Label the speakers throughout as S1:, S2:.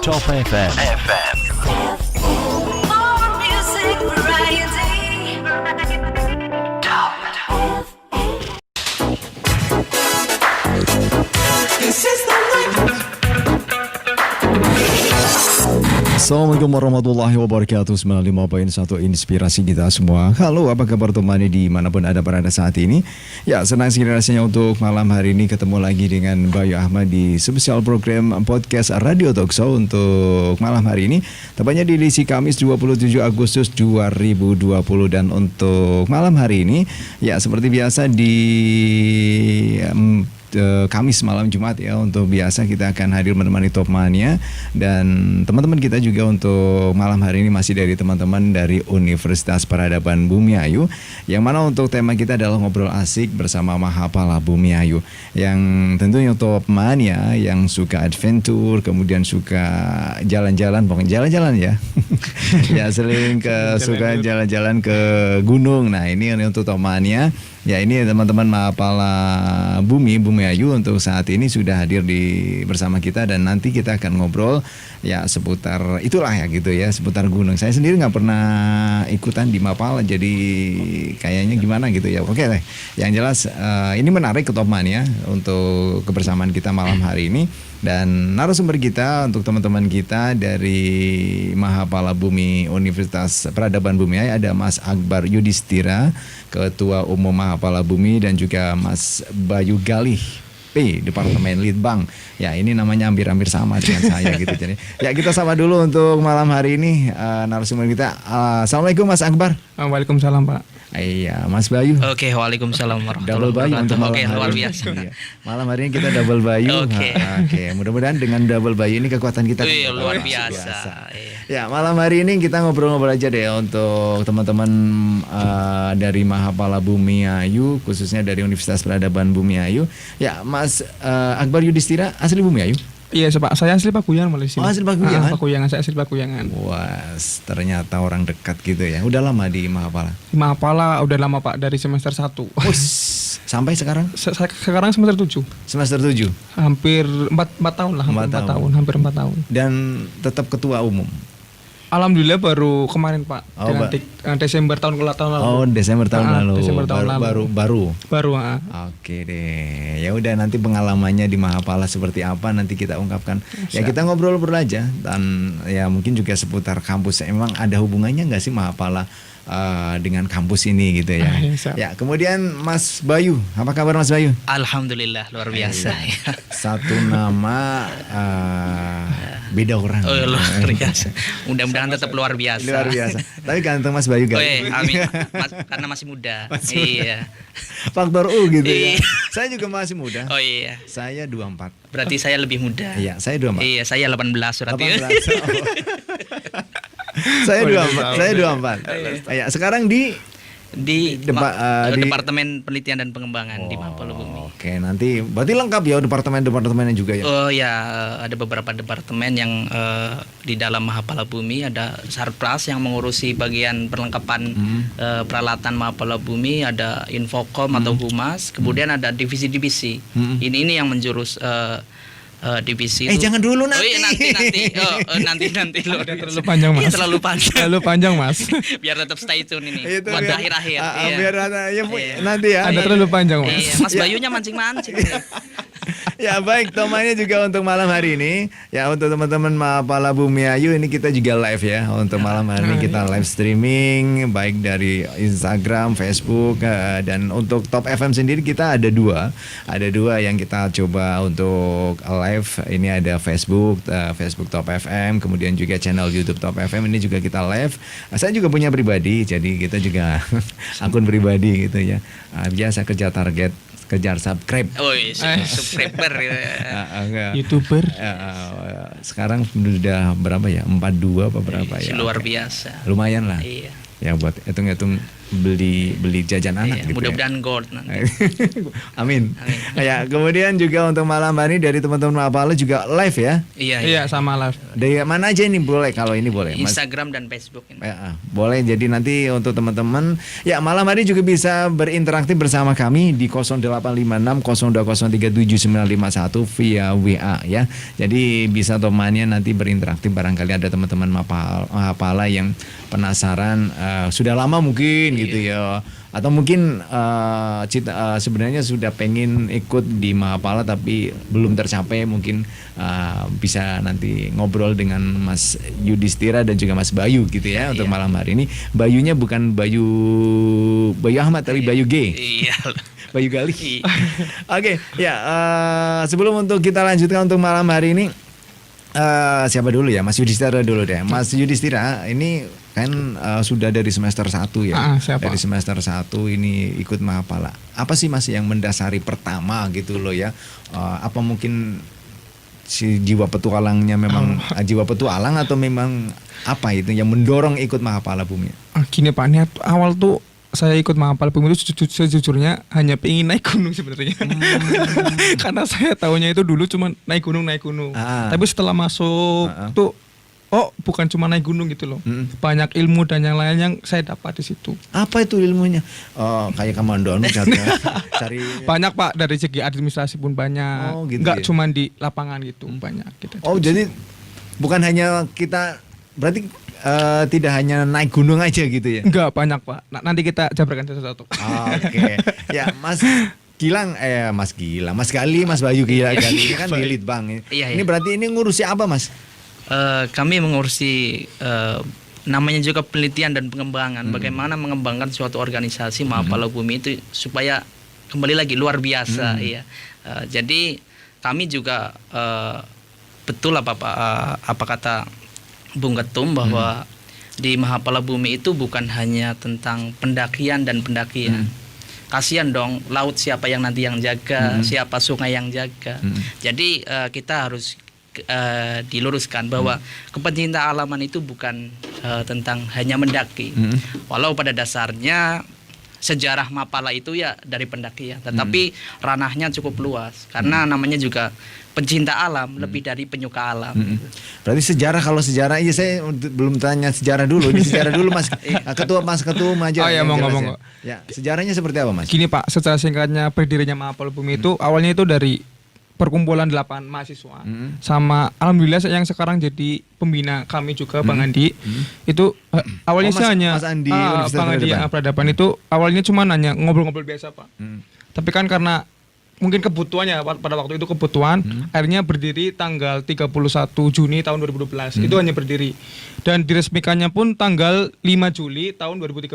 S1: Top FM.
S2: More music variety. Top. This is the night.
S3: Assalamualaikum warahmatullahi wabarakatuh. 95.1 inspirasi kita semua. Halo, apa kabar teman dimanapun Anda berada saat ini? Ya, senang sekali rasanya untuk malam hari ini ketemu lagi dengan Bayu Ahmad di spesial program podcast Radio Talk Show untuk malam hari ini. Tepatnya di edisi Kamis 27 Agustus 2020. Dan untuk malam hari ini, ya seperti biasa di Kamis malam Jumat ya, untuk biasa kita akan hadir menemani Top Mania. Dan teman-teman kita juga untuk malam hari ini masih dari teman-teman dari Universitas Peradaban Bumiayu, yang mana untuk tema kita adalah ngobrol asik bersama Mahapala Bumiayu, yang tentunya Top Mania yang suka adventure, kemudian suka jalan-jalan, pokoknya jalan-jalan ya. Ya sering suka jalan-jalan ke gunung. Nah ini untuk Top Mania. Ya ini teman-teman Mahapala Bumiayu untuk saat ini sudah hadir bersama kita, dan nanti kita akan ngobrol ya seputar itulah ya gitu ya, seputar gunung. Saya sendiri nggak pernah ikutan di Mahapala, jadi kayaknya gimana gitu ya. Oke deh, yang jelas ini menarik ke Top Mania untuk kebersamaan kita malam hari ini. Dan narasumber kita untuk teman-teman kita dari Mahapala Bumi Universitas Peradaban Bumiayu ada Mas Akbar Yudhistira, Ketua Umum Mahapala Bumi, dan juga Mas Bayu Galih P, Departemen Litbang. Ya ini namanya hampir-hampir sama dengan saya gitu. Jadi ya kita sama dulu untuk malam hari ini narasumber kita. Assalamualaikum Mas Akbar.
S4: Waalaikumsalam Pak.
S3: Iya, Mas Bayu.
S5: Oke, waalaikumsalam
S3: Double
S5: warahmatullahi
S3: Bayu untuk
S5: wabarakatuh.
S3: malam
S5: Oke,
S3: hari
S5: luar
S3: ini.
S5: biasa.
S3: Iya. Malam hari ini kita double Bayu.
S5: Oke.
S3: Oke, mudah-mudahan dengan double Bayu ini kekuatan kita
S5: Wih, luar
S3: tambah
S5: biasa. Iya.
S3: Ya, malam hari ini kita ngobrol-ngobrol aja deh untuk teman-teman dari Mahapala Bumiayu, khususnya dari Universitas Peradaban Bumiayu. Ya, Mas Akbar Yudhistira asli Bumiayu?
S4: Iya Pak, saya asli Pakuyangan Malaysia.
S3: Oh, asli Pakuyangan?
S4: Pakuyangan, saya asli Pakuyangan.
S3: Wah, ternyata orang dekat gitu ya. Udah lama di Mahapala?
S4: Di Mahapala udah lama Pak, dari semester 1.
S3: Sampai sekarang?
S4: Sekarang semester 7.
S3: Semester 7?
S4: Hampir 4 tahun lah, hampir 4 tahun.
S3: Dan tetap ketua umum?
S4: Alhamdulillah baru kemarin Pak,
S3: Oh,
S4: Desember tahun lalu.
S3: Oh, Desember tahun lalu.
S4: Desember tahun lalu.
S3: Baru.
S4: Oke.
S3: Oke deh. Ya udah, nanti pengalamannya di Mahapala seperti apa nanti kita ungkapkan. Ya kita ngobrol-ngobrol aja, dan ya mungkin juga seputar kampus. Emang ada hubungannya nggak sih Mahapala dengan kampus ini gitu ya? Ya, kemudian Mas Bayu, apa kabar Mas Bayu?
S5: Alhamdulillah, luar biasa.
S3: Satu nama beda orang.
S5: Oh, luar biasa. Mudah-mudahan tetap luar biasa.
S3: Luar biasa. Tapi ganteng Mas Bayu
S5: Oh,
S3: gak?
S5: amin. Karena masih muda. Iya.
S3: Faktor U gitu ya.
S5: Iya.
S3: Saya juga masih muda.
S5: Oh iya.
S3: Saya 24.
S5: Berarti saya lebih muda.
S3: Iya, saya 24.
S5: Iya, saya 18 berarti.
S3: 18. Saya 24. Ya, sekarang di
S5: Departemen Penelitian dan Pengembangan di Mahapala Bumi.
S3: Oke, nanti berarti lengkap ya departemennya juga ya.
S5: Oh ya, ada beberapa departemen yang di dalam Mahapala Bumi. Ada Sarpras yang mengurusi bagian perlengkapan peralatan Mahapala Bumi, ada Infocom atau Humas, kemudian ada divisi-divisi. Ini yang menjurus divisi itu.
S3: Jangan dulu nanti.
S5: Oh iya, nanti loh.
S4: Terlalu panjang Mas.
S5: Iya, terlalu panjang.
S4: Terlalu panjang Mas.
S5: Biar tetap stay tune ini.
S3: Itu
S5: buat
S3: biar-
S5: akhir-akhir.
S3: Biar nanti ya.
S4: Ada terlalu panjang Mas.
S5: Iya, Mas Bayunya mancing-mancing.
S3: Ya baik, temanya juga untuk malam hari ini. Ya untuk teman-teman Mahapala Bumiayu, ini kita juga live ya. Untuk malam hari ini kita live streaming, baik dari Instagram, Facebook, dan untuk Top FM sendiri kita ada dua yang kita coba untuk live. Ini ada Facebook Top FM, kemudian juga channel YouTube Top FM, ini juga kita live. Saya juga punya pribadi, jadi kita juga akun pribadi gitu ya. Biasa kejar subscribe.
S5: Oh iya, subscriber
S4: YouTuber.
S3: Sekarang sudah berapa ya? 42 apa berapa ya?
S5: Luar biasa.
S3: Lumayan lah.
S5: Iya.
S3: Ya buat hitung-hitung beli jajan anak
S5: Iya,
S3: gitu.
S5: mudah-mudahan gold nanti.
S3: Amin.
S5: Amin.
S3: Ya, kemudian juga untuk malam hari dari teman-teman Mapala juga live ya.
S5: Iya,
S4: Iya, sama live.
S3: Dari mana aja ini boleh, kalau ini boleh, Mas.
S5: Instagram dan Facebook ini.
S3: Ya, boleh. Jadi nanti untuk teman-teman ya malam hari juga bisa berinteraksi bersama kami di 0856 02037951 via WA ya. Jadi bisa temannya nanti berinteraksi, barangkali ada teman-teman Mapala yang penasaran sudah lama mungkin gitu ya, atau mungkin sebenarnya sudah pengen ikut di Mahapala tapi belum tercapai, mungkin bisa nanti ngobrol dengan Mas Yudhistira dan juga Mas Bayu gitu ya untuk malam hari ini. Bayunya bukan Bayu Ahmad tapi Bayu G.
S5: Iya.
S3: Bayu Gali.
S5: Iya.
S3: Oke, ya sebelum untuk kita lanjutkan untuk malam hari ini, siapa dulu ya? Mas Yudhistira dulu deh. Mas Yudhistira ini kan sudah dari semester 1 ya.
S4: Siapa?
S3: Dari semester 1 ini ikut Mahapala. Apa sih Mas yang mendasari pertama gitu loh ya? Apa mungkin si jiwa petualangnya memang jiwa petualang, atau memang apa itu yang mendorong ikut Mahapala Bumi?
S4: Gini Pak, niat awal tuh saya ikut Mahapala Bumi itu sejujurnya hanya pengen naik gunung sebenarnya. Karena saya tahunya itu dulu cuma naik gunung. Tapi setelah masuk tuh, oh bukan cuma naik gunung gitu loh. Banyak ilmu dan yang lain yang saya dapat di situ.
S3: Apa itu ilmunya? Kayak komandoan cari.
S4: Banyak Pak, dari segi administrasi pun banyak.
S3: Oh, gitu
S4: Nggak
S3: ya?
S4: cuma di lapangan gitu, banyak kita.
S3: Oh, jadi bukan hanya kita, berarti tidak hanya naik gunung aja gitu ya?
S4: Enggak, banyak Pak. Nanti kita jabarkan satu-satu.
S3: Oke. Ya, Mas Gali, Mas Bayu Gali ini kan di Litbang.
S5: Iya,
S3: Ini
S5: iya.
S3: berarti ini ngurusi apa, Mas?
S5: Kami mengurusi namanya juga penelitian dan pengembangan. Bagaimana mengembangkan suatu organisasi Mahapala Bumi itu supaya kembali lagi luar biasa, ya. Jadi kami juga betul apa kata Bung Ketum bahwa di Mahapala Bumi itu bukan hanya tentang pendakian dan pendakian. Kasihan dong laut, siapa yang nanti yang jaga, siapa sungai yang jaga. Jadi kita harus diluruskan bahwa kepencinta alaman itu bukan tentang hanya mendaki. Walau pada dasarnya sejarah Mapala itu ya dari pendakian, tetapi ranahnya cukup luas karena namanya juga pencinta alam, lebih dari penyuka alam.
S3: Berarti sejarah, kalau sejarah, iya saya belum tanya sejarah dulu. Ini sejarah dulu Mas. Ketua aja.
S4: Oh iya,
S3: yang
S4: monggo,
S3: jelas
S4: monggo.
S3: Ya, sejarahnya seperti apa Mas?
S4: Gini Pak, secara singkatnya berdirinya Mahapala Bumi itu awalnya itu dari perkumpulan 8 mahasiswa sama alhamdulillah yang sekarang jadi pembina kami juga Bang Andi. Itu awalnya sih hanya
S3: Mas Andi, Universitas
S4: Bang Andi
S3: Peradaban.
S4: Peradaban itu awalnya cuma hanya ngobrol-ngobrol biasa Pak. Tapi kan karena mungkin kebutuhannya pada waktu itu kebutuhan, akhirnya berdiri tanggal 31 Juni tahun 2012. Itu hanya berdiri. Dan diresmikannya pun tanggal 5 Juli tahun 2013.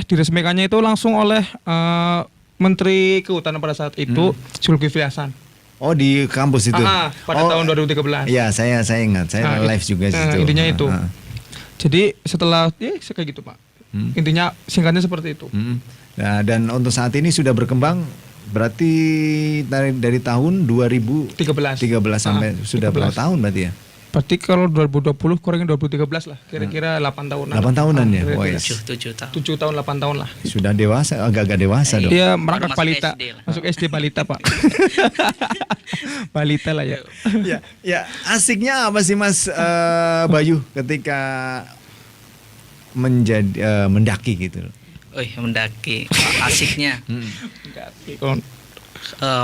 S4: Diresmikannya itu langsung oleh Menteri Kehutanan pada saat itu, Zulkifli Hasan.
S3: Oh, di kampus itu.
S4: Pada tahun 2013.
S3: Iya, saya ingat. Saya live juga situ.
S4: Intinya itu. Jadi setelah kayak gitu Pak. Intinya singkatnya seperti itu.
S3: Nah, dan untuk saat ini sudah berkembang berarti dari tahun 2013 sampai sudah
S4: 13.
S3: berapa tahun berarti ya?
S4: Berarti kalau 2020 kurangin 2013 lah, kira-kira 8 tahunan.
S3: 8 tahunan ya?
S4: Kira-kira.
S3: Woi,
S5: 7 tahun.
S4: 7 tahun 8 tahun lah.
S3: sudah dewasa, agak-agak dewasa dong.
S4: Dia merangkak
S5: Masuk
S4: balita,
S5: SD lah.
S4: masuk SD balita Pak. Balita lah ya.
S3: Ya, asiknya apa sih Mas Bayu ketika menjadi mendaki gitu loh?
S5: Mendaki. Asiknya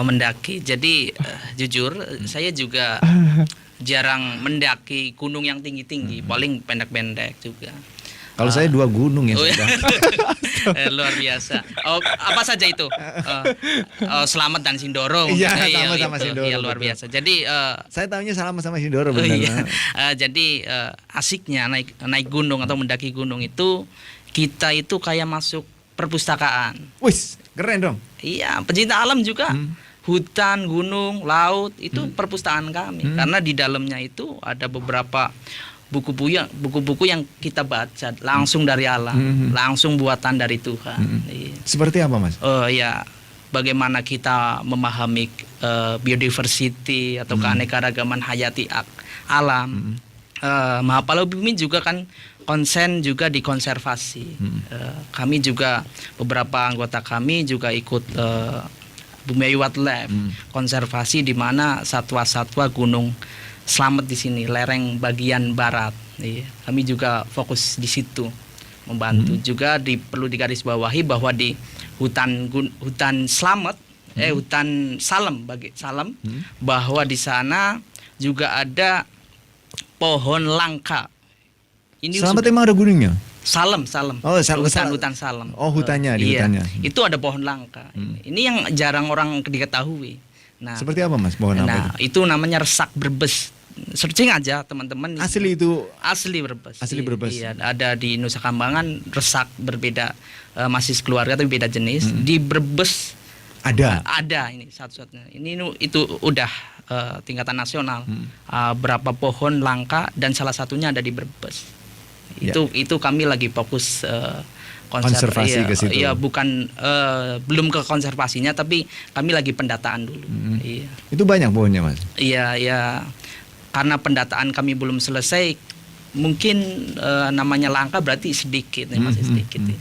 S5: mendaki. Jadi jujur saya juga jarang mendaki gunung yang tinggi-tinggi, paling pendek-pendek juga.
S3: Kalau saya 2 gunung ya
S5: Oh,
S3: sudah.
S5: luar biasa. Apa saja itu? Selamat dan Sindoro.
S3: Iya,
S5: mungkin.
S3: sama-sama
S5: itu.
S3: Sindoro,
S5: Iya, luar
S3: betul.
S5: biasa. Jadi
S3: Saya tahunya sama Sindoro
S5: oh,
S3: benar.
S5: iya. Jadi asiknya naik gunung atau mendaki gunung itu kita itu kayak masuk perpustakaan.
S3: Wis, keren dong.
S5: Iya, pencinta alam juga. Hutan, gunung, laut itu perpustakaan kami. Karena di dalamnya itu ada beberapa buku-buku yang kita baca langsung dari alam, langsung buatan dari Tuhan. Iya.
S3: Seperti apa Mas?
S5: Oh ya, bagaimana kita memahami biodiversity atau keanekaragaman hayati alam. Mahapala Bumi juga kan konsen juga di konservasi. Kami juga beberapa anggota kami juga ikut Bumiayu Wildlife konservasi, di mana satwa-satwa gunung selamat di sini, lereng bagian barat. Iya, kami juga fokus di situ membantu. Juga perlu digarisbawahi bahwa di hutan selamat, hutan Salem bahwa di sana juga ada pohon langka. Ini
S3: Selamat emang ada gunungnya?
S5: Salem.
S3: Oh,
S5: hutan Salem.
S3: Oh, hutannya di
S5: Iya,
S3: hutannya.
S5: itu ada pohon langka. Ini yang jarang orang diketahui. Nah,
S3: Seperti apa Mas pohon apa itu?
S5: itu namanya resak Brebes. Searching aja teman-teman.
S3: Asli itu
S5: Asli Brebes.
S3: Asli Brebes.
S5: Iya, ada di Nusa Kambangan resak berbeda, masih keluarga tapi beda jenis. Di Brebes ada ini satu-satunya. Itu udah tingkatan nasional. Berapa pohon langka dan salah satunya ada di Brebes. Itu kami lagi fokus
S3: konservasi ke situ.
S5: Iya, bukan belum ke konservasinya, tapi kami lagi pendataan dulu. Iya.
S3: Itu banyak pohonnya Mas?
S5: Iya. Karena pendataan kami belum selesai, mungkin namanya langka berarti sedikit, masih sedikit. Ya.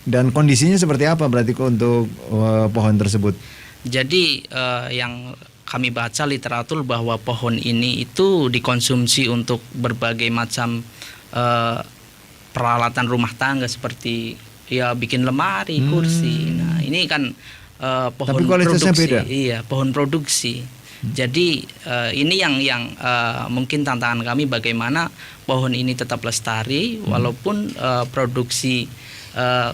S3: Dan kondisinya seperti apa berarti untuk pohon tersebut?
S5: Jadi yang kami baca literatur bahwa pohon ini itu dikonsumsi untuk berbagai macam peralatan rumah tangga, seperti ya bikin lemari, kursi. Nah, ini kan pohon
S3: Tapi kualitasnya
S5: produksi.
S3: beda.
S5: Iya, pohon produksi. Jadi ini yang mungkin tantangan kami, bagaimana pohon ini tetap lestari walaupun produksi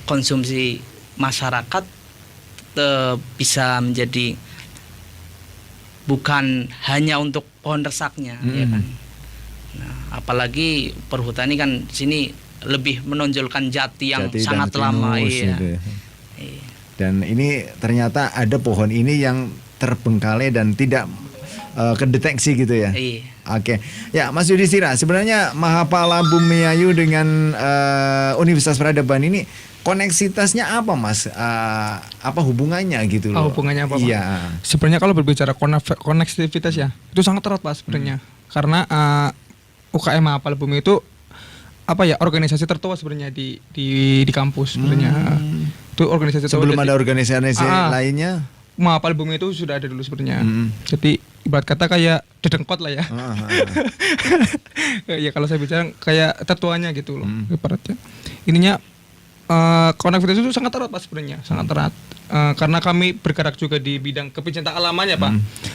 S5: konsumsi masyarakat bisa menjadi bukan hanya untuk pohon resaknya, ya kan. Nah, apalagi perhutani kan sini lebih menonjolkan jati yang sangat lama, iya.
S3: Gitu ya. Dan ini ternyata ada pohon ini yang terbengkalai dan tidak kedeteksi gitu ya.
S5: Iya.
S3: Oke, ya Mas Yudhistira, sebenarnya Mahapala Bumiayu dengan Universitas Peradaban ini koneksitasnya apa Mas? Apa hubungannya gitu loh?
S4: Hubungannya apa Pak?
S3: Iya.
S4: Sebenarnya kalau berbicara konektivitas ya, itu sangat erat Pak sebenarnya. Karena UKM Mahapala Bumi itu apa ya, organisasi tertua sebenarnya di kampus sebenarnya. Itu organisasi tertua.
S3: Sebelum ada organisasi lainnya,
S4: Mahapala Bumi itu sudah ada dulu sebenarnya. Jadi ibarat kata kayak dedengkot lah ya. Ya kalau saya bicara kayak tertuanya gitu loh ibaratnya. Ininya konektivitas itu sangat erat Pak sebenarnya, sangat erat. Karena kami bergerak juga di bidang kepecintaan alamnya Pak.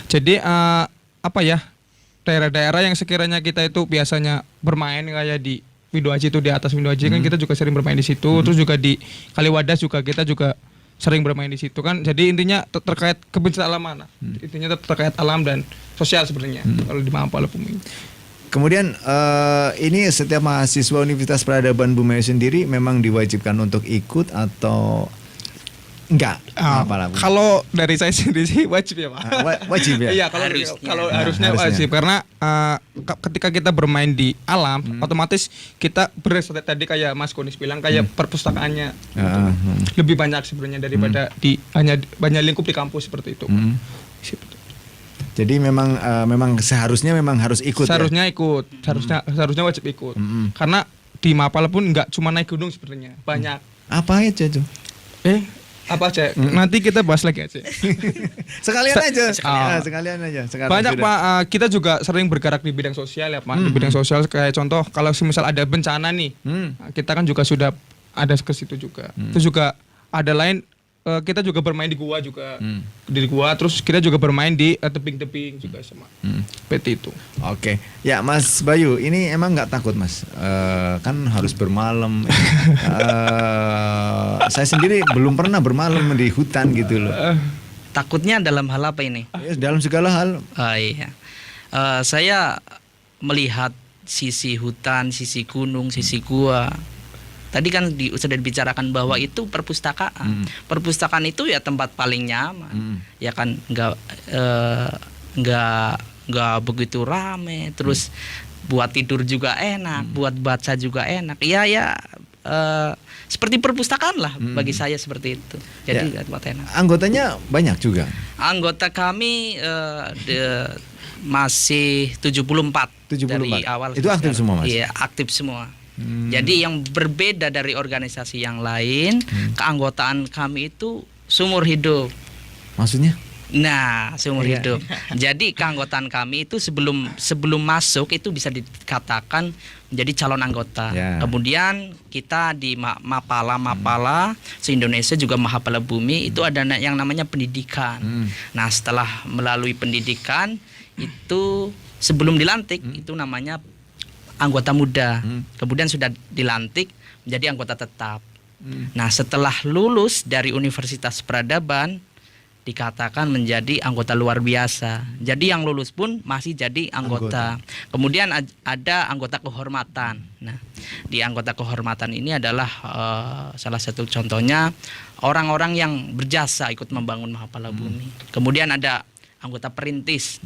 S4: Jadi apa ya, daerah-daerah yang sekiranya kita itu biasanya bermain kayak di Windu Aji itu, di atas Windu Aji kan kita juga sering bermain di situ. Terus juga di Kaliwadas juga kita juga sering bermain di situ kan. Jadi intinya terkait kebencanaan alam mana. Intinya terkait alam dan sosial sebenarnya kalau di Mahapala Bumi.
S3: kemudian ini setiap mahasiswa Universitas Peradaban Bumiayu sendiri memang diwajibkan untuk ikut atau enggak?
S4: Kalau dari saya sendiri sih wajib ya Pak.
S3: Wajib ya?
S4: Iya, kalau harusnya wajib, karena ketika kita bermain di alam, otomatis kita tadi kayak Mas Konis bilang kayak perpustakaannya lebih banyak sebenarnya daripada di hanya lingkup di kampus seperti itu.
S3: Jadi memang seharusnya memang harus ikut.
S4: Seharusnya ikut, seharusnya wajib ikut. Karena di Mahapala pun nggak cuma naik gunung sebenarnya, banyak.
S3: Apa aja tuh?
S4: Apa aja? Nanti kita bahas lagi aja.
S3: Sekalian aja. Sekalian aja.
S4: Banyak Pak, kita juga sering bergerak di bidang sosial ya Pak. Di bidang sosial kayak contoh kalau misal ada bencana nih, kita kan juga sudah ada ke situ juga. Terus juga ada lain, kita juga bermain di gua juga. Di gua, terus kita juga bermain di tebing-tebing juga sama. Seperti itu.
S3: Oke. Ya Mas Bayu, ini emang nggak takut Mas? Kan harus bermalam. Saya sendiri belum pernah bermalam di hutan gitu loh.
S5: Takutnya dalam hal apa ini?
S3: Ya, dalam segala hal.
S5: Iya. Saya melihat sisi hutan, sisi gunung, sisi gua. Tadi kan sudah dibicarakan bahwa itu perpustakaan. Perpustakaan itu ya tempat paling nyaman. Ya kan nggak begitu rame. Terus buat tidur juga enak, buat baca juga enak. Ya seperti perpustakaan lah bagi saya seperti itu. Jadi tempat enak.
S3: Anggotanya banyak juga.
S5: Anggota kami masih 74 dari awal.
S3: Itu aktif semua Mas?
S5: Iya, aktif semua. Jadi yang berbeda dari organisasi yang lain, keanggotaan kami itu seumur hidup.
S3: Maksudnya?
S5: Nah, seumur
S3: Iya.
S5: hidup. Jadi keanggotaan kami itu sebelum masuk itu bisa dikatakan menjadi calon anggota.
S3: Ya.
S5: Kemudian kita di Mapala se-Indonesia juga Mahapala Bumi itu ada yang namanya pendidikan. Nah, setelah melalui pendidikan itu sebelum dilantik itu namanya anggota muda. Kemudian sudah dilantik menjadi anggota tetap. Nah, setelah lulus dari Universitas Peradaban dikatakan menjadi anggota luar biasa. Jadi yang lulus pun masih jadi anggota. Kemudian ada anggota kehormatan. Nah, di anggota kehormatan ini adalah salah satu contohnya orang-orang yang berjasa ikut membangun Mahapala Bumi. Kemudian ada anggota perintis.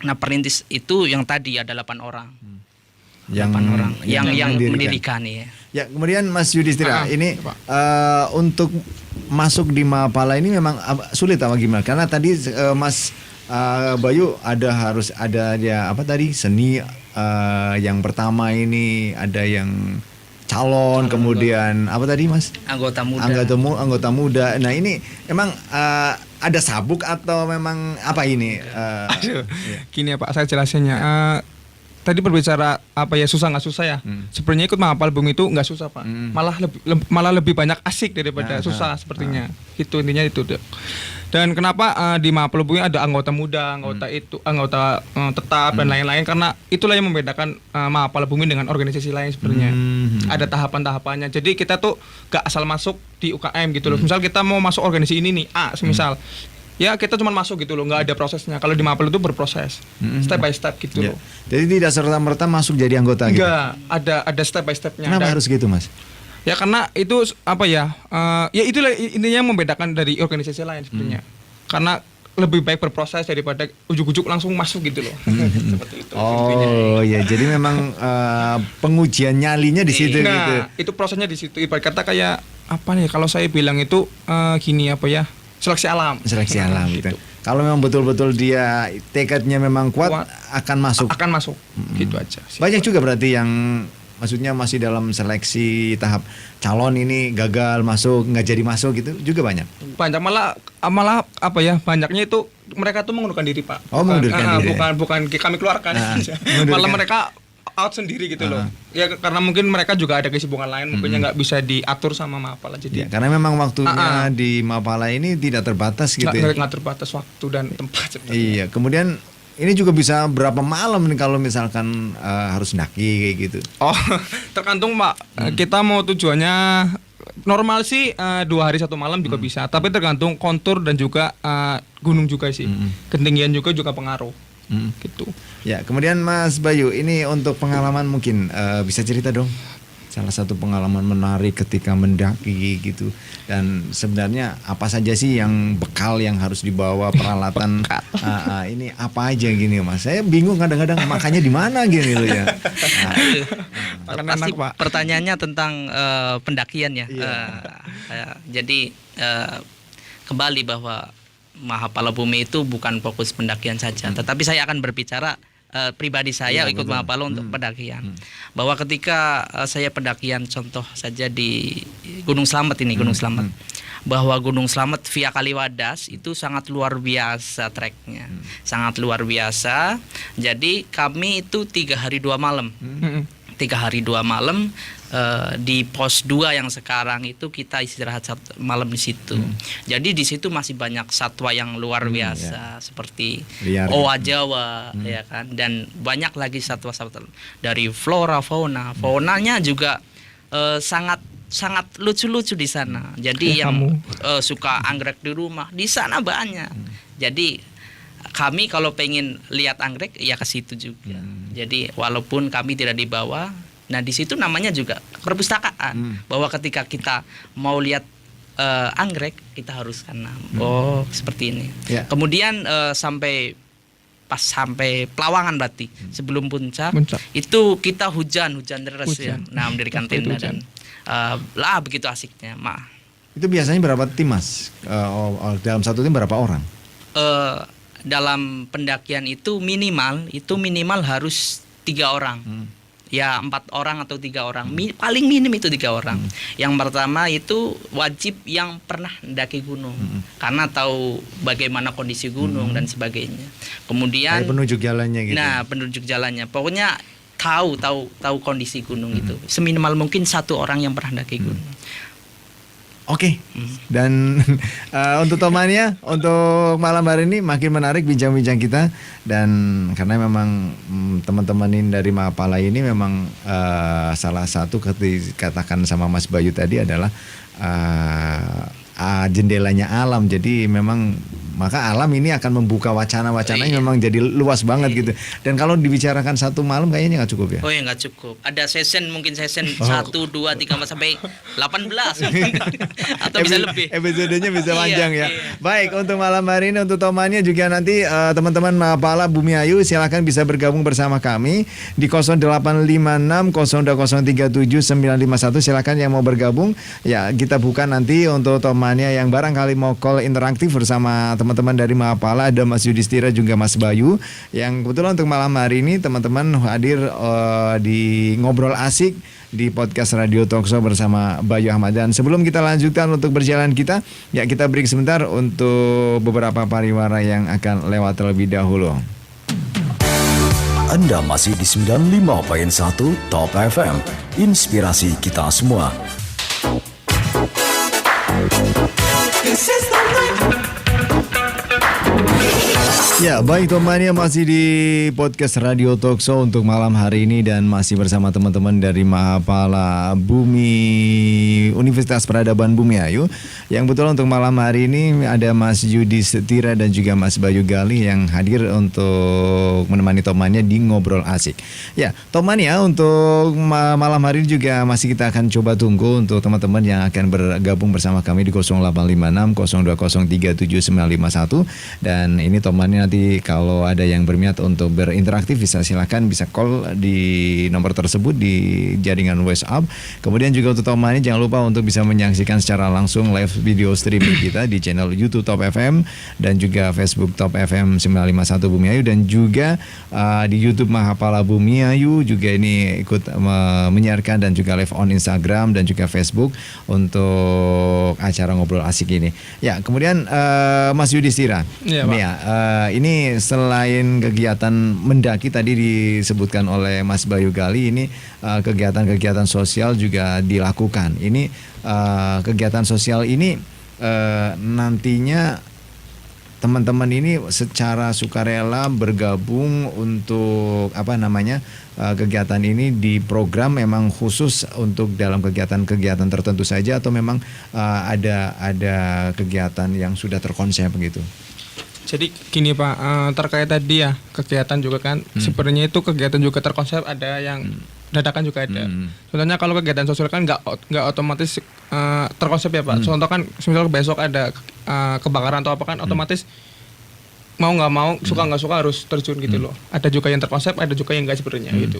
S5: Nah, perintis itu yang tadi ada 8 orang. 8 orang yang mendirikan ya.
S3: Ya, kemudian Mas Yudhistira, ini untuk masuk di Mahapala ini memang sulit apa gimana? Karena tadi Mas Bayu harus ada ya apa tadi seni yang pertama ini ada yang calon kemudian apa tadi Mas?
S5: Anggota muda.
S3: Anggota muda. Nah, ini memang ada sabuk atau memang apa ini?
S4: Gini ya Pak, saya jelasinnya. Tadi berbicara apa ya susah nggak susah ya. Sebenarnya ikut Mahapala Bumi itu nggak susah Pak. Malah lebih banyak asik daripada susah sepertinya. Itu intinya itu. Dan kenapa di Mahapala Bumi ada anggota muda, anggota tetap dan lain-lain, karena itulah yang membedakan Mahapala Bumi dengan organisasi lain sebenarnya. Ada tahapan-tahapannya. Jadi kita tuh gak asal masuk di UKM gitu loh. Misal kita mau masuk organisasi ini nih A, semisal ya kita cuma masuk gitu loh, nggak ada prosesnya. Kalau di Mahapala itu berproses, step by step gitu loh.
S3: Jadi tidak serta-merta masuk jadi anggota gitu.
S4: Enggak, ada step by stepnya.
S3: Kenapa harus gitu Mas?
S4: Ya karena itu apa ya? Ya itulah intinya yang membedakan dari organisasi lain sebenarnya. Karena lebih baik berproses daripada ujuk-ujuk langsung masuk gitu loh. Seperti itu.
S3: Oh ya, jadi memang pengujian nyalinya di situ gitu.
S4: Nah, itu prosesnya di situ. Ibarat kata kayak apa nih? Kalau saya bilang itu gini apa ya? Seleksi alam.
S3: Seleksi alam gitu. Kalau memang betul-betul dia tekadnya memang kuat akan masuk.
S4: Akan masuk. Gitu aja sih.
S3: Banyak juga berarti yang maksudnya masih dalam seleksi tahap calon ini gagal masuk, nggak jadi masuk gitu juga banyak.
S4: Banyak malah apa ya? Banyaknya itu mereka tuh mengundurkan diri Pak.
S3: Oh, mengundurkan diri.
S4: Bukan kami keluarkan. Malah mereka out sendiri gitu loh. Ya karena mungkin mereka juga ada kesibukan lain, mungkin nggak bisa diatur sama Mahapala jadi.
S3: Ya, karena memang waktunya di Mahapala ini tidak terbatas gitu.
S4: Nggak terbatas waktu dan tempat sebenarnya.
S3: Iya, kemudian ini juga bisa berapa malam nih kalau misalkan harus daki kayak gitu.
S4: Oh, tergantung Pak. Kita mau tujuannya normal sih 2 hari 1 malam juga bisa, tapi tergantung kontur dan juga gunung juga sih. Ketinggian juga pengaruh. Gitu.
S3: Ya, kemudian Mas Bayu, ini untuk pengalaman mungkin bisa cerita dong. Salah satu pengalaman menarik ketika mendaki gitu. Dan sebenarnya apa saja sih yang bekal yang harus dibawa peralatan ini apa aja gini Mas. Saya bingung kadang-kadang makanya di mana gini loh ya.
S5: Pasti pertanyaannya tentang pendakian ya. Jadi kembali bahwa Mahapala Bumi itu bukan fokus pendakian saja, tetapi saya akan berbicara pribadi saya ikut Mahapala untuk pendakian. Bahwa ketika saya pendakian contoh saja di Gunung Slamet ini, Gunung Slamet. Bahwa Gunung Slamet via Kaliwadas itu sangat luar biasa treknya. Sangat luar biasa. Jadi kami itu 3 hari 2 malam. 3 hari 2 malam di pos 2 yang sekarang itu kita istirahat 1 malam di situ. Jadi di situ masih banyak satwa yang luar biasa seperti owa Jawa ya kan, dan banyak lagi satwa-satwa dari flora fauna. Faunanya juga sangat lucu-lucu di sana. Jadi yang suka anggrek di rumah di sana banyak. Jadi kami kalau pengen lihat anggrek ya ke situ juga. Jadi walaupun kami tidak dibawa, nah di situ namanya juga perpustakaan. Bahwa ketika kita mau lihat anggrek kita harus karena seperti ini. Kemudian sampai Pelawangan berarti sebelum puncak itu kita hujan deras ya. Nah mendirikan tenda dan begitu asiknya.
S3: Itu biasanya berapa tim Mas? Dalam satu tim berapa orang?
S5: Dalam pendakian itu minimal harus 3 orang. ya 4 orang atau 3 orang, paling minim itu 3 orang. Yang pertama itu wajib yang pernah mendaki gunung, karena tahu bagaimana kondisi gunung dan sebagainya. Kemudian
S3: Kayak penunjuk jalannya gitu.
S5: nah, penunjuk jalannya, pokoknya tahu kondisi gunung itu. Seminimal mungkin 1 orang yang pernah mendaki gunung.
S3: Oke. Dan untuk Tomania, untuk malam hari ini makin menarik bincang-bincang kita, dan karena memang teman-teman ini dari Mahapala ini memang salah satu katakan sama Mas Bayu tadi adalah jendelanya alam. Jadi memang maka alam ini akan membuka wacana-wacananya memang jadi luas banget gitu. Dan kalau dibicarakan satu malam kayaknya nggak cukup ya.
S5: Oh ya, nggak cukup. Ada session, mungkin session 1, 2, 3 sampai 18 atau bisa lebih.
S3: Episodenya bisa panjang ya.
S5: Iya.
S3: Baik, untuk malam hari ini untuk Tomania juga nanti teman-teman Mahapala Bumi Ayu silakan bisa bergabung bersama kami di 0856 02037951. Silakan yang mau bergabung ya, kita buka nanti untuk Tomania yang barangkali mau call interaktif bersama teman-teman dari Mahapala. Ada Mas Yudhistira juga Mas Bayu yang kebetulan untuk malam hari ini teman-teman hadir di Ngobrol Asik di podcast Radio Talkshow bersama Bayu Ahmad. Dan sebelum kita lanjutkan untuk berjalan kita, ya kita break sebentar untuk beberapa pariwara yang akan lewat terlebih dahulu.
S1: Anda masih di 95.1 Top FM, inspirasi kita semua.
S2: This is the night.
S3: Ya, baik Tomania, masih di podcast Radio Talkshow untuk malam hari ini dan masih bersama teman-teman dari Mahapala Bumi Universitas Peradaban Bumi Ayu. Yang betul untuk malam hari ini ada Mas Yudhistira dan juga Mas Bayu Gali yang hadir untuk menemani Tomania di Ngobrol Asik. Ya, Tomania untuk malam hari ini juga masih kita akan coba tunggu untuk teman-teman yang akan bergabung bersama kami di 0856 02037951. Dan ini Tomania nanti kalau ada yang berminat untuk berinteraktif bisa silakan bisa call di nomor tersebut di jaringan WhatsApp. Kemudian juga untuk Tomania jangan lupa untuk bisa menyaksikan secara langsung live video streaming kita di channel YouTube Top FM dan juga Facebook Top FM 951 Bumi Ayu, dan juga di YouTube Mahapala Bumi Ayu juga ini ikut menyiarkan, dan juga live on Instagram dan juga Facebook untuk acara Ngobrol Asik ini. Ya, kemudian Mas Yudhistira.
S4: Iya, Pak.
S3: Nih ya, ini selain kegiatan mendaki tadi disebutkan oleh Mas Bayu Gali, ini kegiatan-kegiatan sosial juga dilakukan. Ini kegiatan sosial ini nantinya teman-teman ini secara sukarela bergabung untuk kegiatan ini di program memang khusus untuk dalam kegiatan-kegiatan tertentu saja, atau memang ada kegiatan yang sudah terkonsep begitu?
S4: Jadi gini Pak, terkait tadi ya kegiatan juga kan sebenarnya itu kegiatan juga terkonsep, ada yang dadakan juga ada. Contohnya kalau kegiatan sosial kan nggak otomatis terkonsep ya Pak. Contoh kan misal besok ada kebakaran atau apa kan otomatis mau nggak mau, suka nggak suka harus terjun gitu loh. Ada juga yang terkonsep, ada juga yang nggak sebenarnya gitu.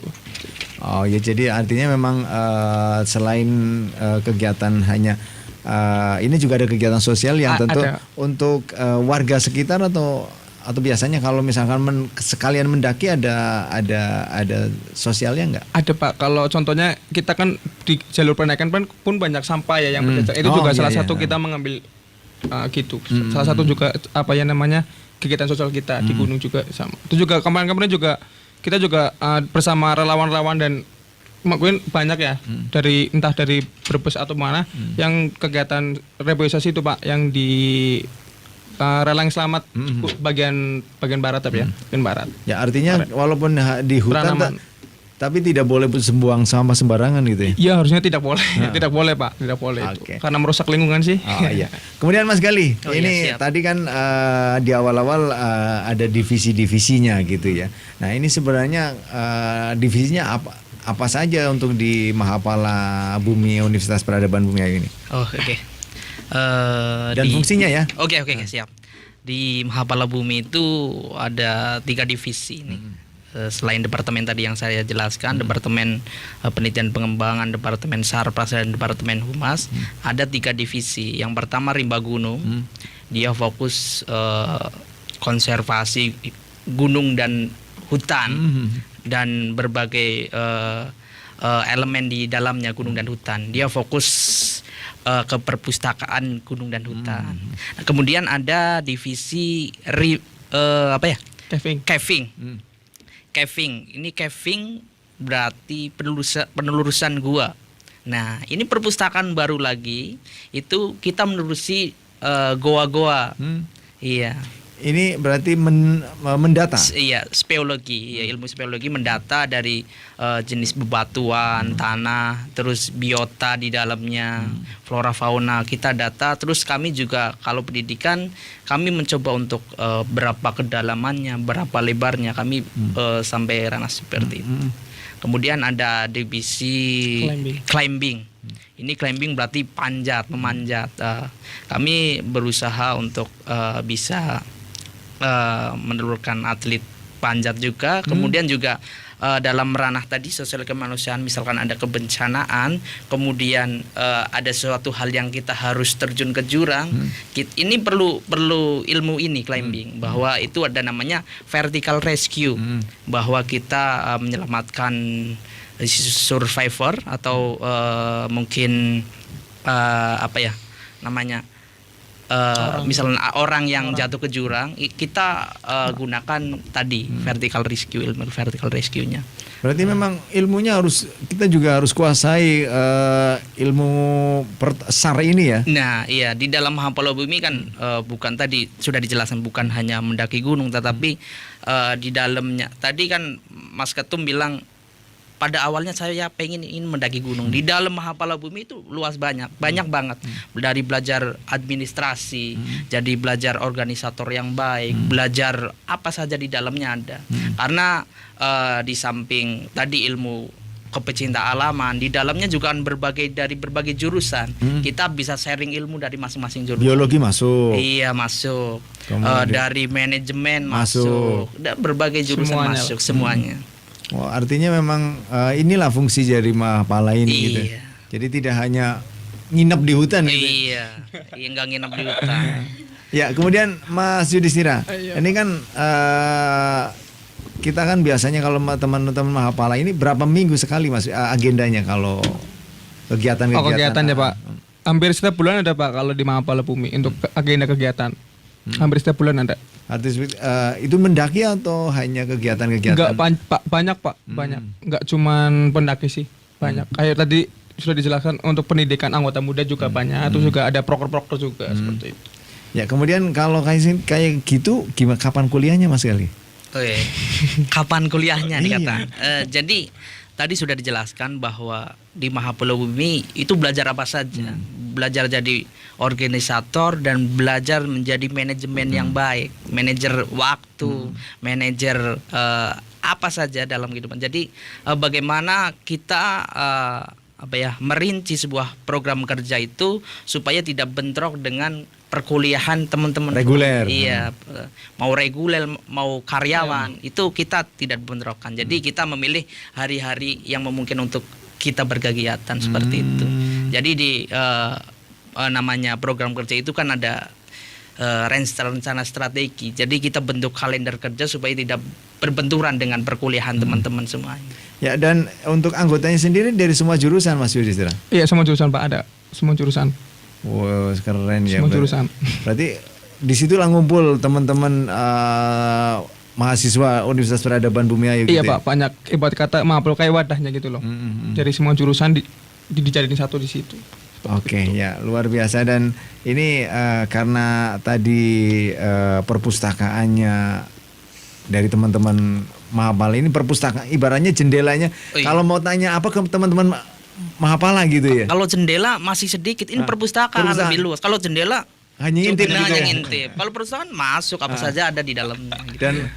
S3: Oh ya, jadi artinya memang selain kegiatan hanya ini juga ada kegiatan sosial yang tentu
S4: ada.
S3: Untuk warga sekitar, atau biasanya kalau misalkan sekalian mendaki ada sosialnya nggak?
S4: Ada Pak, kalau contohnya kita kan di jalur penaikan pun banyak sampah ya yang berjajar. Itu juga salah satu kita mengambil gitu. Salah satu juga kegiatan sosial kita di gunung juga sama. Itu juga kemarin juga kita juga bersama relawan-relawan dan mungkin banyak ya entah dari Brebes atau mana yang kegiatan reboisasi itu Pak, yang di Relang Selamat bagian barat tapi ya, bagian barat.
S3: Ya, artinya walaupun di hutan tapi tidak boleh buang sampah sembarangan gitu ya?
S4: Iya, harusnya tidak boleh. Tidak boleh Pak, tidak boleh itu. Karena merusak lingkungan sih.
S3: Oh iya. Kemudian Mas Gali, ini
S5: siap.
S3: tadi kan di awal-awal ada divisi-divisinya gitu ya. Nah, ini sebenarnya divisinya apa saja untuk di Mahapala Bumi Universitas Peradaban Bumi Ayu ini?
S5: Oh, oke.
S3: Dan fungsinya ya?
S5: Oke, siap. Di Mahapala Bumi itu ada 3 divisi nih. Selain departemen tadi yang saya jelaskan, departemen penelitian pengembangan, departemen Sarpras, dan departemen Humas, ada 3 divisi. Yang pertama rimba gunung, dia fokus konservasi gunung dan hutan. dan berbagai elemen di dalamnya gunung dan hutan. Dia fokus ke perpustakaan gunung dan hutan. Nah, kemudian ada divisi caving. Caving. Ini caving berarti penelurusan gua. Nah, ini perpustakaan baru lagi. Itu kita menelurusi goa-goa. Iya.
S3: Ini berarti mendata.
S5: Iya, speologi, ya, ilmu speologi mendata dari jenis bebatuan, tanah, terus biota di dalamnya, flora fauna kita data. Terus kami juga kalau pendidikan kami mencoba untuk berapa kedalamannya, berapa lebarnya kami sampai ranah seperti itu. Kemudian ada divisi climbing. Ini climbing berarti memanjat. Kami berusaha untuk bisa menelurkan atlet panjat juga. Kemudian juga dalam ranah tadi sosial kemanusiaan, misalkan ada kebencanaan, kemudian ada suatu hal yang kita harus terjun ke jurang, ini perlu ilmu ini climbing, bahwa itu ada namanya vertical rescue, bahwa kita menyelamatkan survivor atau mungkin misalnya orang yang jatuh ke jurang, kita gunakan tadi vertical rescue, ilmu vertical rescue-nya.
S3: Berarti memang ilmunya kita juga harus kuasai ilmu SAR ini ya.
S5: Nah, iya, di dalam Mahapala Bumi kan bukan tadi sudah dijelaskan bukan hanya mendaki gunung, tetapi di dalamnya tadi kan Mas Ketum bilang pada awalnya saya pengen mendaki gunung. Di dalam Mahapala Bumi itu luas banget banget. Dari belajar administrasi, jadi belajar organisator yang baik, belajar apa saja di dalamnya ada. Karena di samping tadi ilmu kepecinta alaman, di dalamnya juga dari berbagai jurusan. Kita bisa sharing ilmu dari masing-masing jurusan.
S3: Biologi masuk.
S5: Iya, masuk. Dari manajemen masuk. Dan berbagai jurusan masuk semuanya.
S3: Oh, artinya memang inilah fungsi dari Mahapala ini gitu.
S5: Iya.
S3: Jadi tidak hanya nginep di hutan gitu.
S5: Iya, nggak nginep di hutan.
S3: Ya, kemudian Mas Yudhistira, ini kan kita kan biasanya kalau teman-teman Mahapala ini berapa minggu sekali Mas agendanya kalau kegiatan-kegiatan?
S4: Kegiatan ya Pak. Hampir setiap bulan ada Pak kalau di Mahapala Bumi untuk agenda kegiatan. Hampir setiap bulan ada.
S3: Artis itu mendaki atau hanya kegiatan-kegiatan?
S4: Banyak Pak, banyak. Enggak cuman pendaki sih, banyak. Kayak tadi sudah dijelaskan untuk pendidikan anggota muda juga banyak. Terus juga ada proker-proker juga seperti itu.
S3: Ya, kemudian kalau kayak gitu gimana, kapan kuliahnya Mas Gali?
S5: Oke. Kapan kuliahnya dikata. Jadi tadi sudah dijelaskan bahwa di Mahapala Bumi itu belajar apa saja. Belajar jadi organisator dan belajar menjadi manajemen yang baik, manajer waktu, manajer apa saja dalam kehidupan. Jadi bagaimana kita merinci sebuah program kerja itu supaya tidak bentrok dengan perkuliahan teman-teman
S3: reguler.
S5: Iya, mau reguler mau karyawan itu kita tidak bentrokan. Jadi kita memilih hari-hari yang memungkinkan untuk kita berkegiatan seperti itu. Jadi di namanya program kerja itu kan ada rencana strategi. Jadi kita bentuk kalender kerja supaya tidak berbenturan dengan perkuliahan teman-teman semuanya.
S3: Ya, dan untuk anggotanya sendiri dari semua jurusan Mas Yudhistira?
S4: Iya, semua jurusan Pak, ada. Semua jurusan.
S3: Wow, keren ya.
S4: Semua jurusan.
S3: Berarti disitulah ngumpul teman-teman mahasiswa Universitas Peradaban Bumi Ayu.
S4: Iya
S3: gitu
S4: Pak, banyak ibarat kata kayak wadahnya gitu loh. Dari semua jurusan dijadiin satu di situ.
S3: Oke, ya luar biasa. Dan ini karena tadi perpustakaannya dari teman-teman Mahapala ini, perpustakaan ibaratnya jendelanya. Kalau mau tanya apa ke teman-teman Mahapala gitu ya.
S5: Kalau jendela masih sedikit, ini perpustakaan lebih luas. Kalau jendela
S3: hanya ngintip gitu
S5: hanya
S3: ya?
S5: ngintip. Kalau perpustakaan masuk apa saja ada di dalamnya. Gitu.
S3: Dan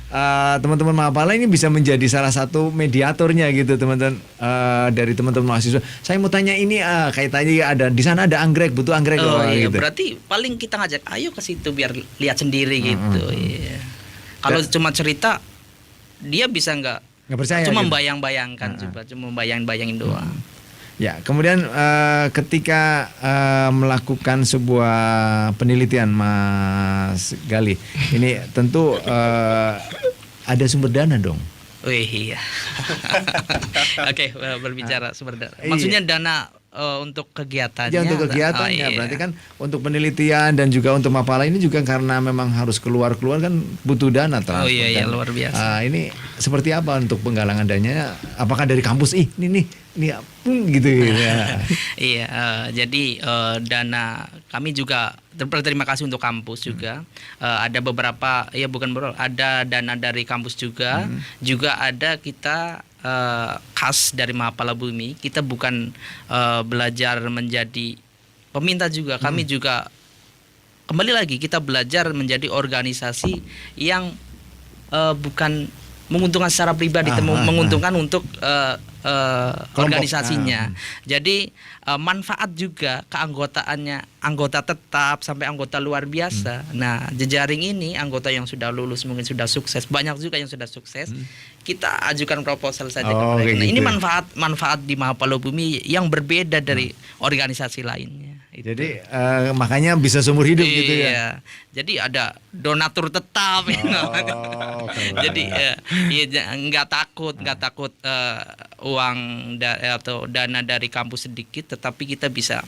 S3: teman-teman Mahapala ini bisa menjadi salah satu mediatornya gitu, teman-teman, dari teman-teman mahasiswa. Saya mau tanya ini kayak tadi ada di sana ada anggrek, butuh anggrek
S5: iya,
S3: gitu.
S5: berarti paling kita ngajak ayo ke situ biar lihat sendiri gitu. Iya. Kalau cuma cerita dia bisa nggak
S3: percaya.
S5: Cuma
S3: gitu.
S5: bayang-bayangkan cuma bayangin doang.
S3: Ya, kemudian ketika melakukan sebuah penelitian Mas Gali, ini tentu ada sumber dana dong.
S5: Wih, iya. Oke, berbicara sumber dana. Maksudnya dana untuk kegiatannya.
S3: Ya untuk kegiatannya,
S5: iya.
S3: berarti kan untuk penelitian dan juga untuk Mapala ini juga karena memang harus keluar kan butuh dana transport.
S5: Oh iya,
S3: Dan,
S5: luar biasa.
S3: ini seperti apa untuk penggalangan dananya? Apakah dari kampus? Ini gitu ya.
S5: Iya, jadi dana kami juga berterima kasih untuk kampus juga. Ada beberapa, ya bukan beberapa, ada dana dari kampus juga. Juga ada kita khas dari Mahapala Bumi. Kita bukan belajar menjadi peminta juga. Kami juga kembali lagi kita belajar menjadi organisasi yang bukan menguntungkan secara pribadi, menguntungkan untuk organisasinya. Jadi manfaat juga keanggotaannya, anggota tetap sampai anggota luar biasa. Nah, jejaring ini anggota yang sudah lulus mungkin sudah sukses, banyak juga yang sudah sukses. Kita ajukan proposal saja ke mereka. Nah, ini manfaat di Mahapala Bumi yang berbeda dari organisasi lainnya.
S3: Jadi makanya bisa seumur hidup gitu ya.
S5: Iya. Jadi ada donatur tetap. Jadi nggak takut uang atau dana dari kampus sedikit, tetapi kita bisa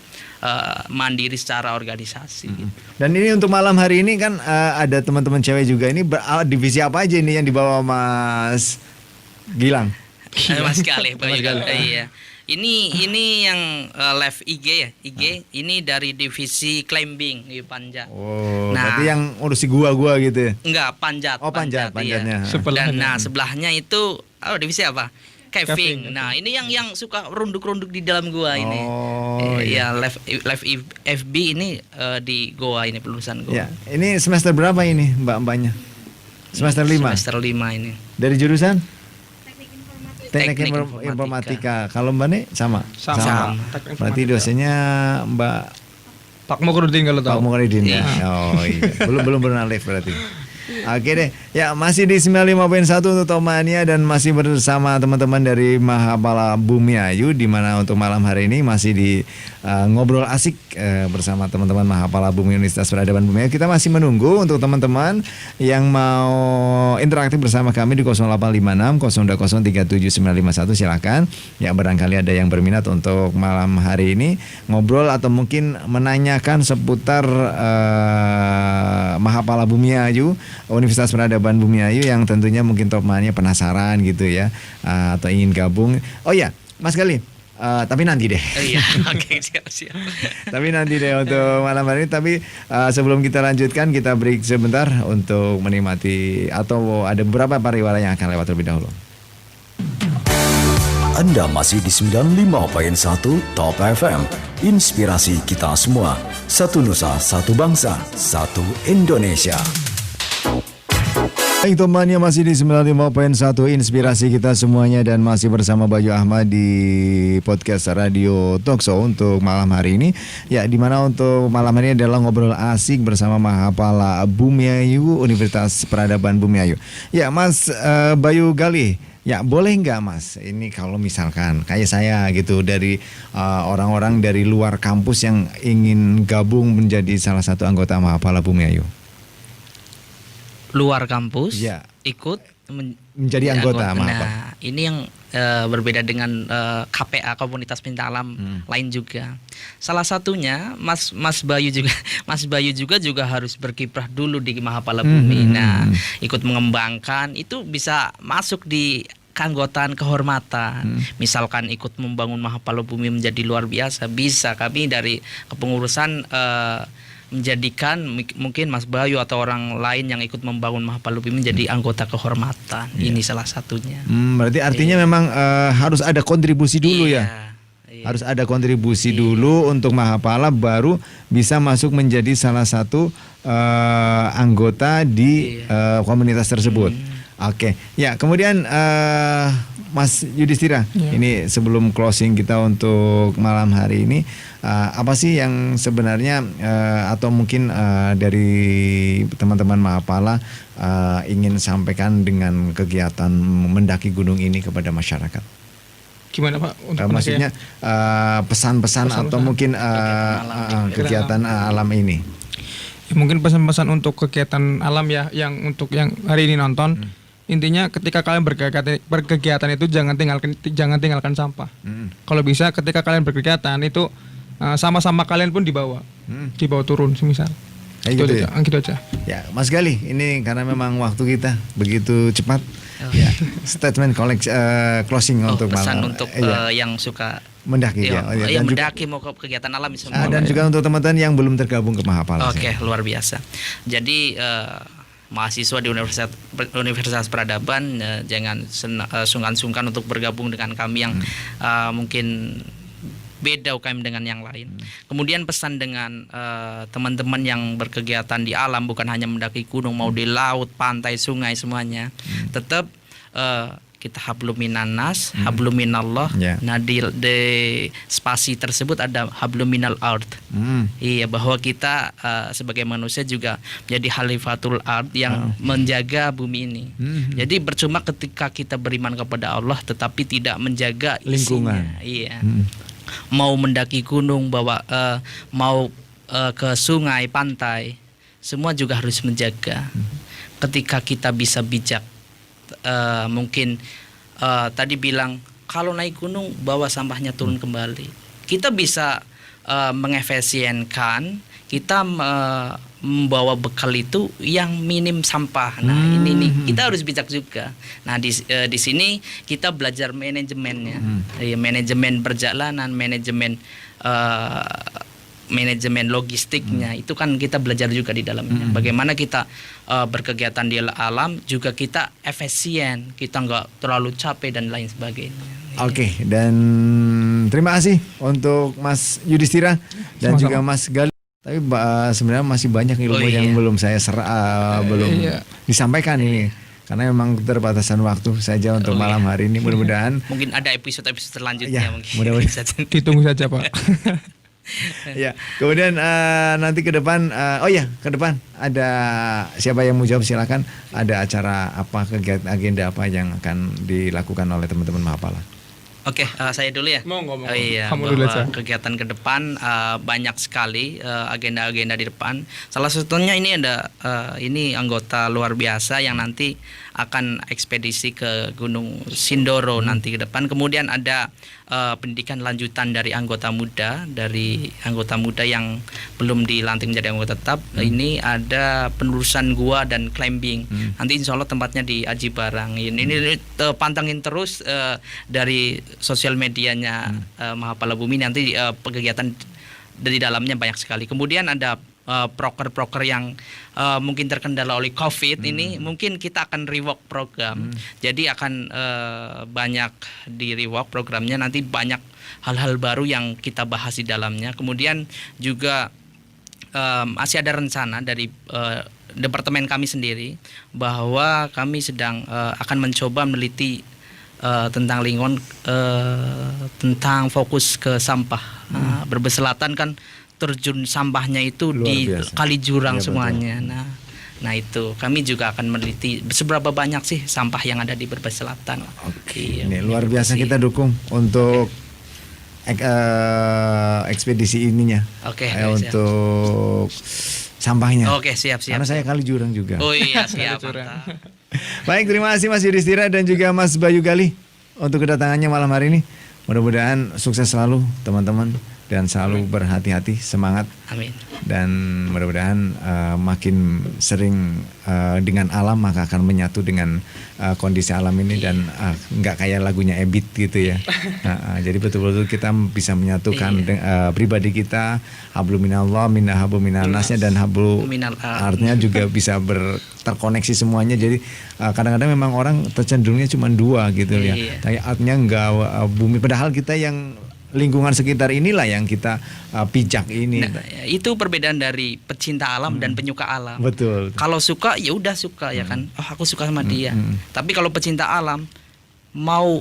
S5: mandiri secara organisasi.
S3: Dan ini untuk malam hari ini kan ada teman-teman cewek juga ini divisi apa aja ini yang dibawa Mas Gilang?
S5: Mas Galih, iya. Ini yang live IG ya, ini dari divisi climbing di Panjat.
S3: Oh, berarti yang urusi gua gitu ya?
S5: Enggak, Panjat.
S3: Oh, panjatnya.
S5: Iya. Dan sebelahnya itu divisi apa? Caving. Nah, ini yang suka runduk-runduk di dalam gua ini.
S3: Oh,
S5: iya. Live FB ini di goa ini, lulusan goa.
S3: Ya, ini semester berapa ini mbak-mbaknya? Semester 5.
S5: Semester 5 ini.
S3: Dari jurusan?
S5: Teknik
S3: Informatika. Kalau Mbak Ne sama.
S4: Teknik
S3: Berarti dosennya Mbak
S4: Pak Mokrudin kalau tahu.
S3: Pak Mokrudin ya. Oh iya. belum pernah live berarti. Oke deh. Ya, masih di 95.1 untuk Tomania dan masih bersama teman-teman dari Mahapala Bumi Ayu, di mana untuk malam hari ini masih di ngobrol asik bersama teman-teman Mahapala Bumi Universitas Peradaban Bumi Ayu. Kita masih menunggu untuk teman-teman yang mau interaktif bersama kami di 0856 020 37951. Silakan. Ya, barangkali ada yang berminat untuk malam hari ini ngobrol atau mungkin menanyakan seputar Mahapala Bumi Ayu, Universitas Peradaban Bumi Ayu, yang tentunya mungkin Topmania penasaran gitu ya, atau ingin gabung. Oh ya, Mas Galih, tapi nanti deh.
S5: Iya, oke, siap.
S3: Tapi nanti deh untuk malam hari ini. Tapi sebelum kita lanjutkan, kita break sebentar untuk menikmati atau ada beberapa pariwara yang akan lewat terlebih dahulu.
S1: Anda masih di 95.1 Top FM. Inspirasi kita semua. Satu Nusa, satu bangsa, satu Indonesia.
S3: Baik, temannya masih di 95.1 Inspirasi kita semuanya, dan masih bersama Bayu Ahmad di podcast Radio Talkshow untuk malam hari ini. Ya, dimana untuk malam hari ini adalah ngobrol asik bersama Mahapala Bumi Ayu, Universitas Peradaban Bumi Ayu. Ya, Mas Bayu Galih. Ya, boleh nggak Mas, ini kalau misalkan kayak saya gitu, dari orang-orang dari luar kampus yang ingin gabung menjadi salah satu anggota Mahapala Bumi Ayu.
S5: Luar kampus,
S3: ya,
S5: ikut
S3: menjadi anggota.
S5: Nah, ini yang berbeda dengan KPA, komunitas pencinta alam lain juga. Salah satunya Mas Bayu juga harus berkiprah dulu di Mahapala Bumi. Nah, ikut mengembangkan itu bisa masuk di keanggotaan kehormatan. Misalkan ikut membangun Mahapala Bumi menjadi luar biasa, bisa kami dari kepengurusan menjadikan mungkin Mas Bayu atau orang lain yang ikut membangun Mahapala Bumi menjadi anggota kehormatan. Ini salah satunya.
S3: Berarti artinya memang harus ada kontribusi dulu ya. Harus ada kontribusi dulu untuk Mahapala, baru bisa masuk menjadi salah satu anggota di komunitas tersebut. Oke. Ya, kemudian Mas Yudhistira, ini sebelum closing kita untuk malam hari ini, apa sih yang sebenarnya atau mungkin dari teman-teman Mahapala ingin sampaikan dengan kegiatan mendaki gunung ini kepada masyarakat?
S4: Gimana Pak?
S3: Maksudnya pesan-pesan atau mungkin kegiatan alam ini?
S4: Ya, mungkin pesan-pesan untuk kegiatan alam ya, yang untuk yang hari ini nonton. Intinya ketika kalian berkegiatan itu jangan tinggalkan sampah. Kalau bisa ketika kalian berkegiatan itu sama-sama kalian pun dibawa turun semisal.
S3: Kayak gitu ya?
S4: Gitu aja.
S3: Ya, Mas Gali, ini karena memang waktu kita begitu cepat. Ya, statement closing untuk
S5: pesan
S3: malam.
S5: untuk yang suka
S3: mendaki ya. Dan
S5: mendaki mau ke kegiatan alam semua.
S3: Dan juga untuk teman-teman yang belum tergabung ke Mahapala.
S5: Oke, luar biasa. Jadi mahasiswa di Universitas Peradaban jangan sungkan-sungkan untuk bergabung dengan kami yang mungkin beda UKM dengan yang lain. Kemudian pesan dengan teman-teman yang berkegiatan di alam, bukan hanya mendaki gunung, mau di laut, pantai, sungai semuanya. Tetap kita hablum minanas, hablum minallah. Nah di spasi tersebut ada hablum minal ard. Iya, bahwa kita sebagai manusia juga menjadi khalifatul ard yang menjaga bumi ini. Jadi percuma ketika kita beriman kepada Allah tetapi tidak menjaga
S3: lingkungan.
S5: Iya. Mau mendaki gunung, mau ke sungai, pantai, semua juga harus menjaga. Ketika kita bisa bijak, mungkin tadi bilang kalau naik gunung bawa sampahnya turun kembali. Kita bisa mengefisienkan, kita membawa bekal itu yang minim sampah. Nah, ini nih kita harus bijak juga. Nah, di sini kita belajar manajemennya. Manajemen perjalanan, manajemen logistiknya, itu kan kita belajar juga di dalamnya. Bagaimana kita berkegiatan di alam juga kita efisien, kita nggak terlalu capek dan lain sebagainya.
S3: Oke, dan terima kasih untuk Mas Yudhistira dan juga Mas Gali. Tapi sebenarnya masih banyak ilmu yang belum saya belum disampaikan ini. Karena memang keterbatasan waktu saja untuk malam hari ini. Mudah-mudahan
S5: mungkin ada episode selanjutnya.
S3: Mudah-mudahan
S4: ditunggu saja, Pak.
S3: Ya, kemudian nanti ke depan, ke depan ada siapa yang mau jawab silakan. Ada acara apa, kegiatan agenda apa yang akan dilakukan oleh teman-teman Mahapala?
S5: Oke, saya dulu ya.
S4: Monggo.
S5: Iya, bahwa kegiatan ke depan banyak sekali agenda-agenda di depan. Salah satunya ini ada ini anggota luar biasa yang nanti akan ekspedisi ke Gunung Sindoro nanti ke depan. Kemudian ada pendidikan lanjutan dari anggota muda yang belum dilantik menjadi anggota tetap. Ini ada penelusuran gua dan climbing. Nanti insya Allah tempatnya di Aji Barang. Ini pantengin terus dari sosial medianya Mahapala Bumi. Nanti kegiatan dari dalamnya banyak sekali. Kemudian ada proker-proker yang mungkin terkendala oleh COVID ini, mungkin kita akan rework program. Jadi akan banyak di rework programnya, nanti banyak hal-hal baru yang kita bahas di dalamnya. Kemudian juga masih ada rencana dari departemen kami sendiri bahwa kami sedang akan mencoba meneliti tentang lingkungan, tentang fokus ke sampah. Berbes-Selatan kan terjun sampahnya itu luar di biasa. Kali Jurang ya, semuanya. Nah itu kami juga akan meneliti seberapa banyak sih sampah yang ada di Brebes Selatan.
S3: Oke, ini luar biasa, kita dukung untuk ekspedisi ininya. Untuk sampahnya.
S5: Oke, siap.
S3: Karena saya Kali Jurang juga.
S5: Oh iya, siap.
S3: Baik, terima kasih Mas Yudhistira dan juga Mas Bayu Gali untuk kedatangannya malam hari ini. Mudah-mudahan sukses selalu teman-teman dan selalu berhati-hati, semangat.
S5: Amin.
S3: Dan mudah-mudahan makin sering dengan alam maka akan menyatu dengan kondisi alam ini dan nggak kayak lagunya Ebit gitu ya. Jadi betul-betul kita bisa menyatukan pribadi kita, hablum minallah, minna hablum minannasnya dan hablum artnya juga bisa terkoneksi semuanya. Jadi kadang-kadang memang orang tercenderungnya cuma dua gitu ya. Tapi artnya nggak bumi, padahal kita yang lingkungan sekitar inilah yang kita pijak ini.
S5: Nah, itu perbedaan dari pecinta alam dan penyuka alam.
S3: Betul.
S5: Kalau suka ya udah suka ya kan. Oh, aku suka sama dia. Tapi kalau pecinta alam mau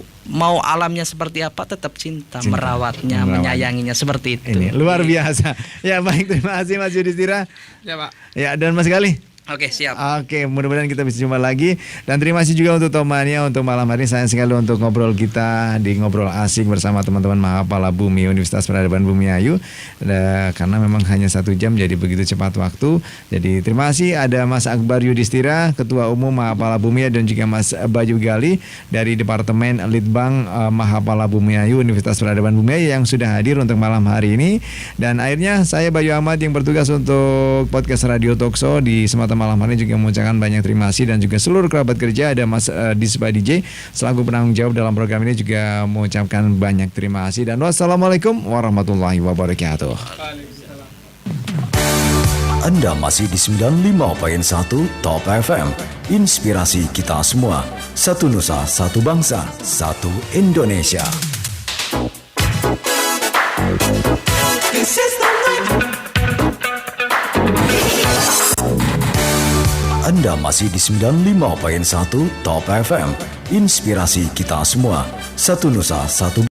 S5: alamnya seperti apa tetap cinta. Merawatnya, menyayanginya seperti itu.
S3: Ini luar biasa. Ya baik, terima kasih Mas Yudhistira.
S4: Ya Pak.
S3: Ya dan Mas Gali.
S5: Oke, siap.
S3: Oke, mudah-mudahan kita bisa jumpa lagi. Dan terima kasih juga untuk Tomania untuk malam hari ini. Sayang sekali untuk ngobrol kita di Ngobrol Asik bersama teman-teman Mahapala Bumi Universitas Peradaban Bumiayu. Karena memang hanya 1 jam, jadi begitu cepat waktu. Jadi terima kasih ada Mas Akbar Yudhistira, Ketua Umum Mahapala Bumiayu, dan juga Mas Bayu Gali dari Departemen Litbang Mahapala Bumiayu Universitas Peradaban Bumiayu yang sudah hadir untuk malam hari ini. Dan akhirnya saya Bayu Ahmad yang bertugas untuk podcast Radio Talkshow di Semata Malam hari ini juga mengucapkan banyak terima kasih, dan juga seluruh kerabat kerja, ada Mas Disba DJ selaku penanggung jawab dalam program ini juga mengucapkan banyak terima kasih, dan wassalamualaikum warahmatullahi wabarakatuh.
S1: Anda masih di 95.1 Top FM. Inspirasi kita semua. Satu Nusa, satu bangsa, satu Indonesia.
S2: This is the night.
S1: Anda masih di 95.1 Top FM. Inspirasi kita semua. Satu Nusa, satu